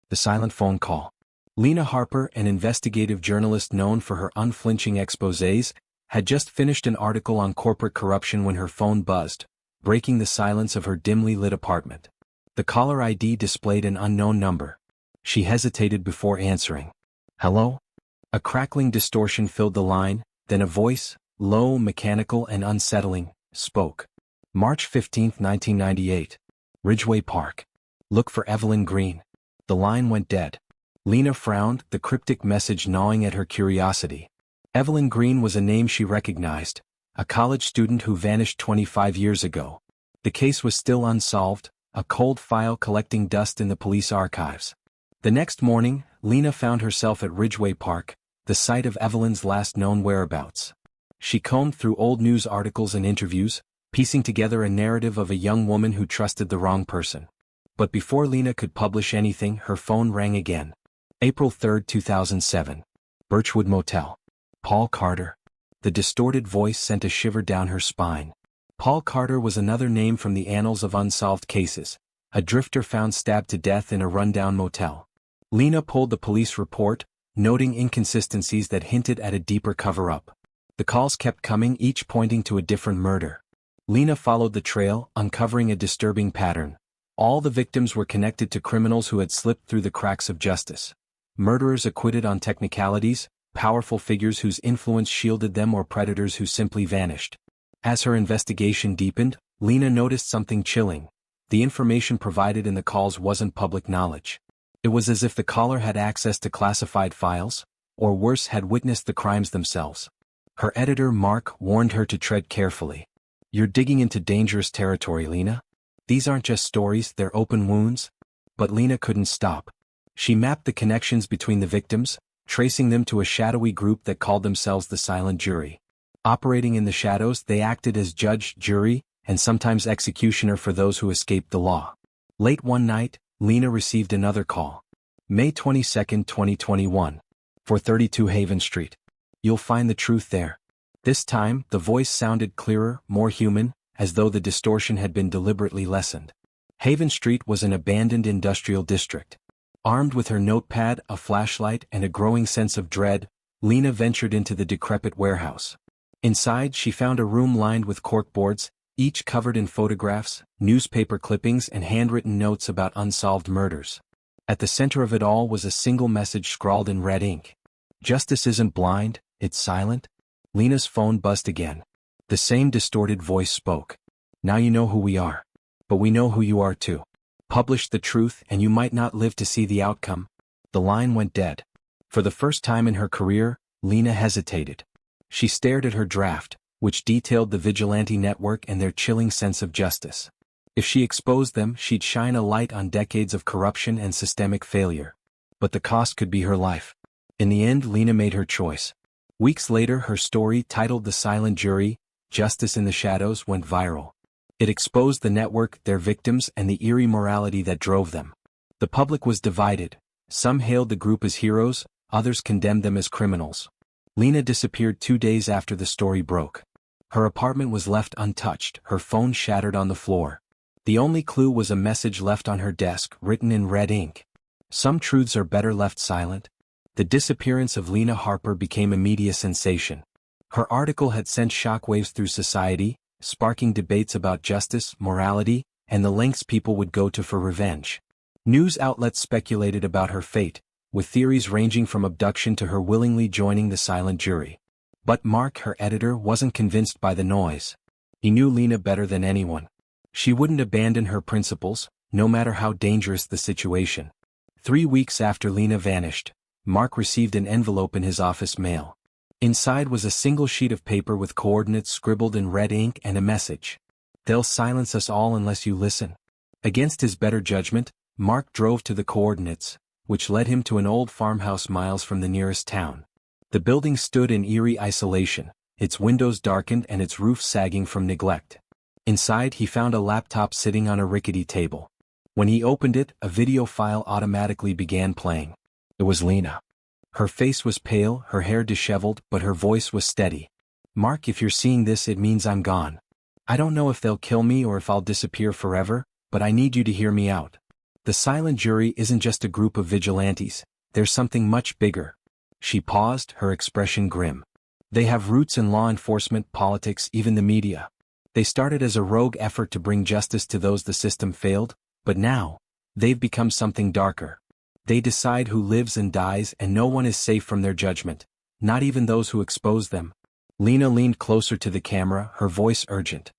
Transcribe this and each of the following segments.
The silent phone call. Lena Harper, an investigative journalist known for her unflinching exposés, had just finished an article on corporate corruption when her phone buzzed, breaking the silence of her dimly lit apartment. The caller ID displayed an unknown number. She hesitated before answering. "Hello?" A crackling distortion filled the line, then a voice, low, mechanical and unsettling, spoke. March 15, 1998. Ridgeway Park. Look for Evelyn Green. The line went dead. Lena frowned, the cryptic message gnawing at her curiosity. Evelyn Green was a name she recognized, a college student who vanished 25 years ago. The case was still unsolved, a cold file collecting dust in the police archives. The next morning, Lena found herself at Ridgeway Park, the site of Evelyn's last known whereabouts. She combed through old news articles and interviews, piecing together a narrative of a young woman who trusted the wrong person. But before Lena could publish anything, her phone rang again. April 3, 2007. Birchwood Motel. Paul Carter. The distorted voice sent a shiver down her spine. Paul Carter was another name from the annals of unsolved cases, a drifter found stabbed to death in a rundown motel. Lena pulled the police report, noting inconsistencies that hinted at a deeper cover-up. The calls kept coming, each pointing to a different murder. Lena followed the trail, uncovering a disturbing pattern. All the victims were connected to criminals who had slipped through the cracks of justice. Murderers acquitted on technicalities, powerful figures whose influence shielded them, or predators who simply vanished. As her investigation deepened, Lena noticed something chilling. The information provided in the calls wasn't public knowledge. It was as if the caller had access to classified files, or worse, had witnessed the crimes themselves. Her editor, Mark, warned her to tread carefully. "You're digging into dangerous territory, Lena. These aren't just stories, they're open wounds." But Lena couldn't stop. She mapped the connections between the victims, tracing them to a shadowy group that called themselves the Silent Jury. Operating in the shadows, they acted as judge, jury, and sometimes executioner for those who escaped the law. Late one night, Lena received another call. May 22, 2021. 432 Haven Street. You'll find the truth there. This time, the voice sounded clearer, more human, as though the distortion had been deliberately lessened. Haven Street was an abandoned industrial district. Armed with her notepad, a flashlight, and a growing sense of dread, Lena ventured into the decrepit warehouse. Inside, she found a room lined with corkboards, each covered in photographs, newspaper clippings, and handwritten notes about unsolved murders. At the center of it all was a single message scrawled in red ink. "Justice isn't blind, it's silent." Lena's phone buzzed again. The same distorted voice spoke. "Now you know who we are. But we know who you are too. Publish the truth and you might not live to see the outcome." The line went dead. For the first time in her career, Lena hesitated. She stared at her draft, which detailed the vigilante network and their chilling sense of justice. If she exposed them, she'd shine a light on decades of corruption and systemic failure. But the cost could be her life. In the end, Lena made her choice. Weeks later, her story, titled The Silent Jury, Justice in the Shadows, went viral. It exposed the network, their victims, and the eerie morality that drove them. The public was divided. Some hailed the group as heroes, others condemned them as criminals. Lena disappeared 2 days after the story broke. Her apartment was left untouched, her phone shattered on the floor. The only clue was a message left on her desk, written in red ink. "Some truths are better left silent." The disappearance of Lena Harper became a media sensation. Her article had sent shockwaves through society, sparking debates about justice, morality, and the lengths people would go to for revenge. News outlets speculated about her fate, with theories ranging from abduction to her willingly joining the Silent Jury. But Mark, her editor, wasn't convinced by the noise. He knew Lena better than anyone. She wouldn't abandon her principles, no matter how dangerous the situation. 3 weeks after Lena vanished, Mark received an envelope in his office mail. Inside was a single sheet of paper with coordinates scribbled in red ink and a message. "They'll silence us all unless you listen." Against his better judgment, Mark drove to the coordinates, which led him to an old farmhouse miles from the nearest town. The building stood in eerie isolation, its windows darkened and its roof sagging from neglect. Inside, he found a laptop sitting on a rickety table. When he opened it, a video file automatically began playing. It was Lena. Her face was pale, her hair disheveled, but her voice was steady. "Mark, if you're seeing this, it means I'm gone. I don't know if they'll kill me or if I'll disappear forever, but I need you to hear me out. The silent jury isn't just a group of vigilantes, there's something much bigger. She paused, her expression grim. They have roots in law enforcement, politics, even the media. They started as a rogue effort to bring justice to those the system failed, but now, they've become something darker. They decide who lives and dies, and no one is safe from their judgment, not even those who expose them. Lena leaned closer to the camera, her voice urgent.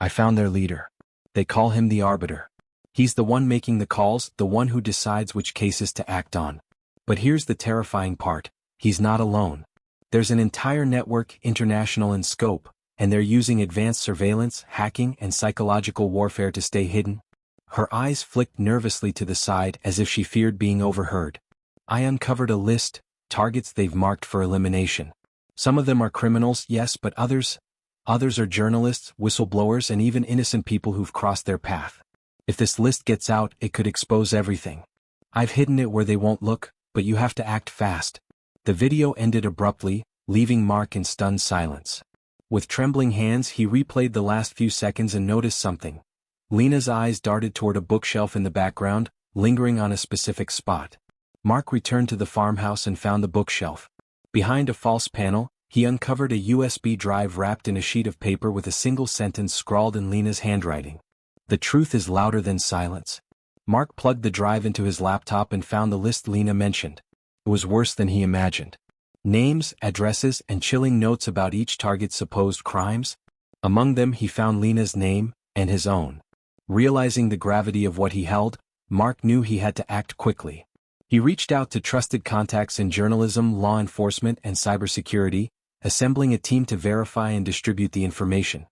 I found their leader. They call him the arbiter. He's the one making the calls, the one who decides which cases to act on. But here's the terrifying part. He's not alone. There's an entire network, international in scope, and they're using advanced surveillance, hacking, and psychological warfare to stay hidden. Her eyes flicked nervously to the side as if she feared being overheard. I uncovered a list, targets they've marked for elimination. Some of them are criminals, yes, but others are journalists, whistleblowers, and even innocent people who've crossed their path. If this list gets out, it could expose everything. I've hidden it where they won't look, but you have to act fast. The video ended abruptly, leaving Mark in stunned silence. With trembling hands, he replayed the last few seconds and noticed something. Lena's eyes darted toward a bookshelf in the background, lingering on a specific spot. Mark returned to the farmhouse and found the bookshelf. Behind a false panel, he uncovered a USB drive wrapped in a sheet of paper with a single sentence scrawled in Lena's handwriting. The truth is louder than silence. Mark plugged the drive into his laptop and found the list Lena mentioned. It was worse than he imagined. Names, addresses, and chilling notes about each target's supposed crimes. Among them he found Lena's name, and his own. Realizing the gravity of what he held, Mark knew he had to act quickly. He reached out to trusted contacts in journalism, law enforcement, and cybersecurity, assembling a team to verify and distribute the information.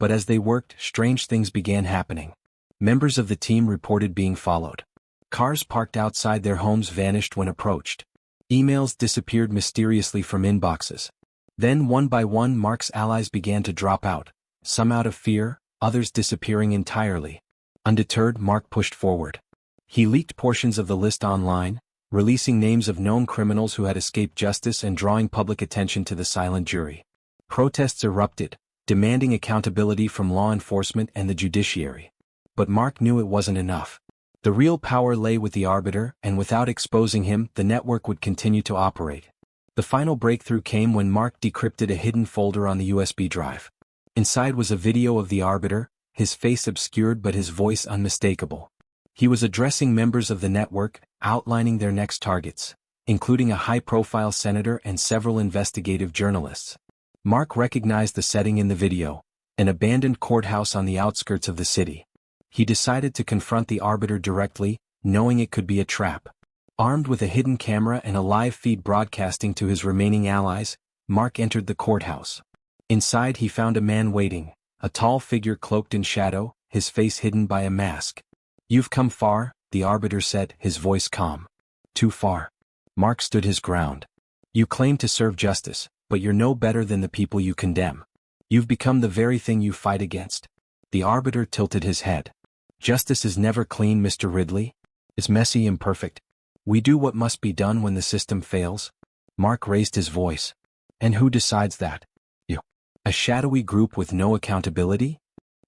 But as they worked, strange things began happening. Members of the team reported being followed. Cars parked outside their homes vanished when approached. Emails disappeared mysteriously from inboxes. Then one by one Mark's allies began to drop out, some out of fear, others disappearing entirely. Undeterred, Mark pushed forward. He leaked portions of the list online, releasing names of known criminals who had escaped justice and drawing public attention to the silent jury. Protests erupted, demanding accountability from law enforcement and the judiciary. But Mark knew it wasn't enough. The real power lay with the arbiter, and without exposing him, the network would continue to operate. The final breakthrough came when Mark decrypted a hidden folder on the USB drive. Inside was a video of the arbiter, his face obscured but his voice unmistakable. He was addressing members of the network, outlining their next targets, including a high-profile senator and several investigative journalists. Mark recognized the setting in the video, an abandoned courthouse on the outskirts of the city. He decided to confront the arbiter directly, knowing it could be a trap. Armed with a hidden camera and a live feed broadcasting to his remaining allies, Mark entered the courthouse. Inside he found a man waiting, a tall figure cloaked in shadow, his face hidden by a mask. You've come far, the arbiter said, his voice calm. Too far. Mark stood his ground. You claim to serve justice, but you're no better than the people you condemn. You've become the very thing you fight against. The arbiter tilted his head. Justice is never clean, Mr. Ridley. It's messy, imperfect. We do what must be done when the system fails. Mark raised his voice. And who decides that? You. A shadowy group with no accountability?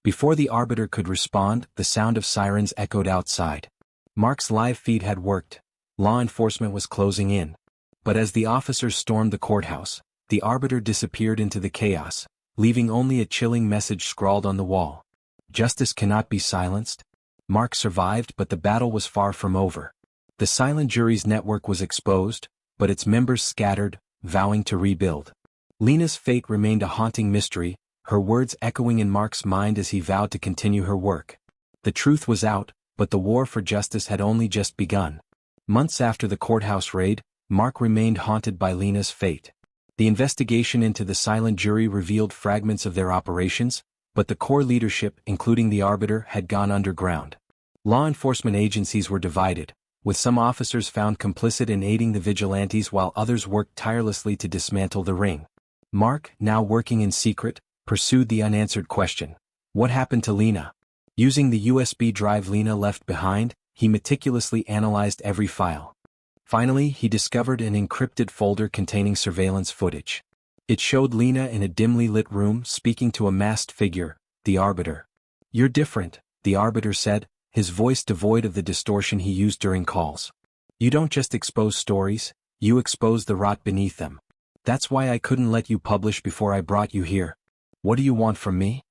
Before the arbiter could respond, the sound of sirens echoed outside. Mark's live feed had worked. Law enforcement was closing in. But as the officers stormed the courthouse, the arbiter disappeared into the chaos, leaving only a chilling message scrawled on the wall. Justice cannot be silenced. Mark survived, but the battle was far from over. The silent jury's network was exposed, but its members scattered, vowing to rebuild. Lena's fate remained a haunting mystery, her words echoing in Mark's mind as he vowed to continue her work. The truth was out, but the war for justice had only just begun. Months after the courthouse raid, Mark remained haunted by Lena's fate. The investigation into the silent jury revealed fragments of their operations, but the core leadership, including the arbiter, had gone underground. Law enforcement agencies were divided, with some officers found complicit in aiding the vigilantes while others worked tirelessly to dismantle the ring. Mark, now working in secret, pursued the unanswered question. What happened to Lena? Using the USB drive Lena left behind, he meticulously analyzed every file. Finally, he discovered an encrypted folder containing surveillance footage. It showed Lena in a dimly lit room speaking to a masked figure, the arbiter. You're different, the arbiter said, his voice devoid of the distortion he used during calls. "You don't just expose stories, you expose the rot beneath them. That's why I couldn't let you publish before I brought you here. What do you want from me?"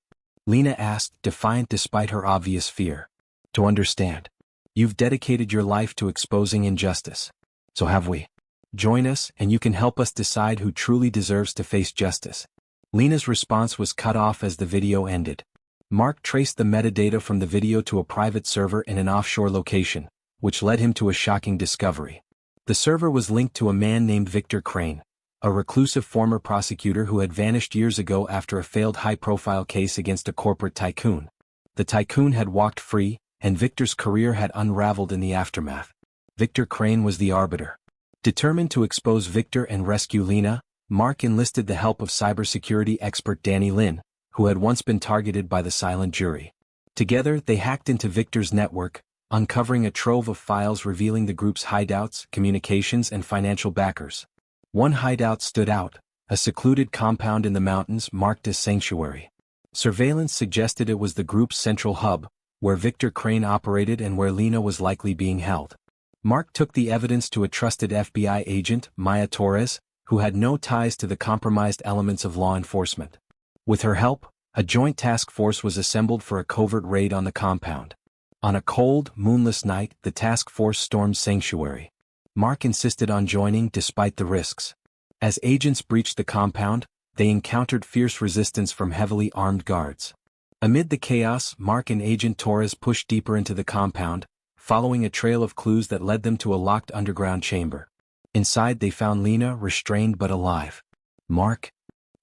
Lena asked, defiant despite her obvious fear. "To understand. You've dedicated your life to exposing injustice. So have we. Join us and you can help us decide who truly deserves to face justice." Lena's response was cut off as the video ended. Mark traced the metadata from the video to a private server in an offshore location, which led him to a shocking discovery. The server was linked to a man named Victor Crane, a reclusive former prosecutor who had vanished years ago after a failed high-profile case against a corporate tycoon. The tycoon had walked free, and Victor's career had unraveled in the aftermath. Victor Crane was the arbiter. Determined to expose Victor and rescue Lena, Mark enlisted the help of cybersecurity expert Danny Lin, who had once been targeted by the silent jury. Together, they hacked into Victor's network, uncovering a trove of files revealing the group's hideouts, communications, and financial backers. One hideout stood out, a secluded compound in the mountains marked as sanctuary. Surveillance suggested it was the group's central hub, where Victor Crane operated and where Lena was likely being held. Mark took the evidence to a trusted FBI agent, Maya Torres, who had no ties to the compromised elements of law enforcement. With her help, a joint task force was assembled for a covert raid on the compound. On a cold, moonless night, the task force stormed sanctuary. Mark insisted on joining despite the risks. As agents breached the compound, they encountered fierce resistance from heavily armed guards. Amid the chaos, Mark and Agent Torres pushed deeper into the compound, following a trail of clues that led them to a locked underground chamber. Inside they found Lena restrained but alive. "Mark?"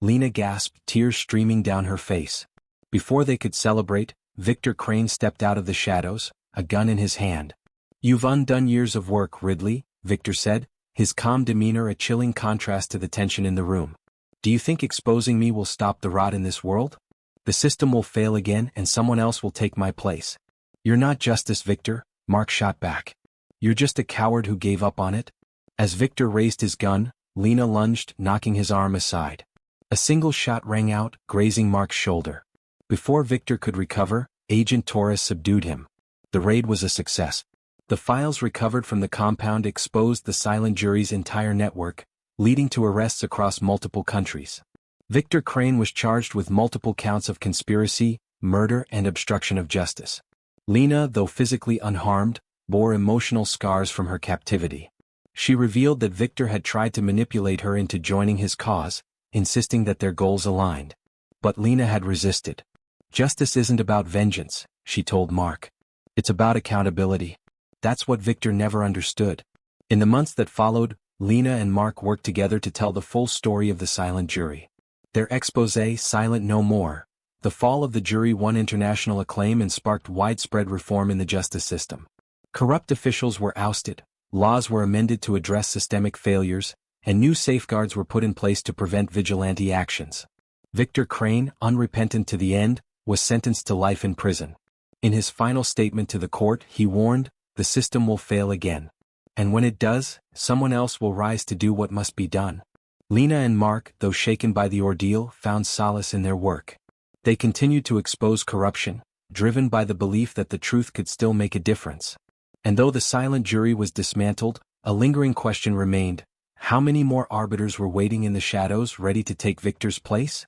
Lena gasped, tears streaming down her face. Before they could celebrate, Victor Crane stepped out of the shadows, a gun in his hand. "You've undone years of work, Ridley," Victor said, his calm demeanor a chilling contrast to the tension in the room. "Do you think exposing me will stop the rot in this world? The system will fail again and someone else will take my place." "You're not justice, Victor," Mark shot back. "You're just a coward who gave up on it." As Victor raised his gun, Lena lunged, knocking his arm aside. A single shot rang out, grazing Mark's shoulder. Before Victor could recover, Agent Torres subdued him. The raid was a success. The files recovered from the compound exposed the silent jury's entire network, leading to arrests across multiple countries. Victor Crane was charged with multiple counts of conspiracy, murder, and obstruction of justice. Lena, though physically unharmed, bore emotional scars from her captivity. She revealed that Victor had tried to manipulate her into joining his cause, insisting that their goals aligned. But Lena had resisted. "Justice isn't about vengeance," she told Mark. "It's about accountability." That's what Victor never understood. In the months that followed, Lena and Mark worked together to tell the full story of the silent jury. Their exposé, Silent No More, The Fall of the Jury, won international acclaim and sparked widespread reform in the justice system. Corrupt officials were ousted, laws were amended to address systemic failures, and new safeguards were put in place to prevent vigilante actions. Victor Crane, unrepentant to the end, was sentenced to life in prison. In his final statement to the court, he warned, "The system will fail again. And when it does, someone else will rise to do what must be done." Lena and Mark, though shaken by the ordeal, found solace in their work. They continued to expose corruption, driven by the belief that the truth could still make a difference. And though the silent jury was dismantled, a lingering question remained: how many more arbiters were waiting in the shadows ready to take Victor's place?